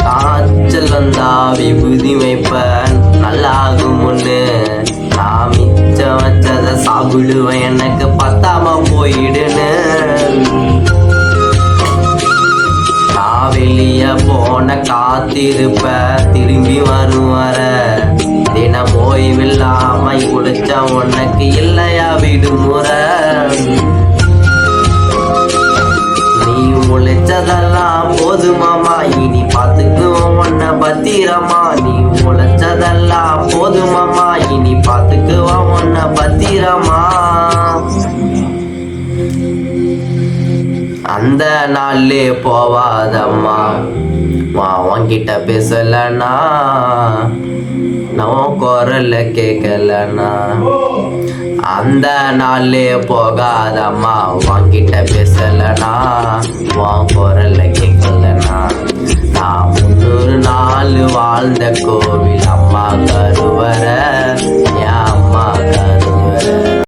காய்ச்சல் வந்தா விபூதி வைப்பேன் நல்லாகும் முன்னு. நான் மிச்சம் வச்சத சாப்பிடுவேன் எனக்கு பத்தாம போயிடுன்னு. நான் வெளிய போன காத்திருப்ப திரும்பி வரும் வர. தினம் ஓய்வில்லாம குளிச்ச உனக்கு இல்லையா விடுமுறை. நீ உழைச்சதெல்லாம் போதுமாமா இனி பார்த்துக்குவோம் உன்னை பத்திரமா. நீ உழைச்சதெல்லாம் போதுமாமா இனி பார்த்துக்குவோம் உன்னை பத்திரமா. அந்த நாள்லே போவாதம்மா உன்கிட்ட பேசலனா நான் குரல்ல கேட்கலனா. அந்த நாள்லே போகாதம்மா உன்கிட்ட பேசலனா உன் குரல்ல கேட்கலனா. நான் 300 நாள் வாழ்ந்த கோவில்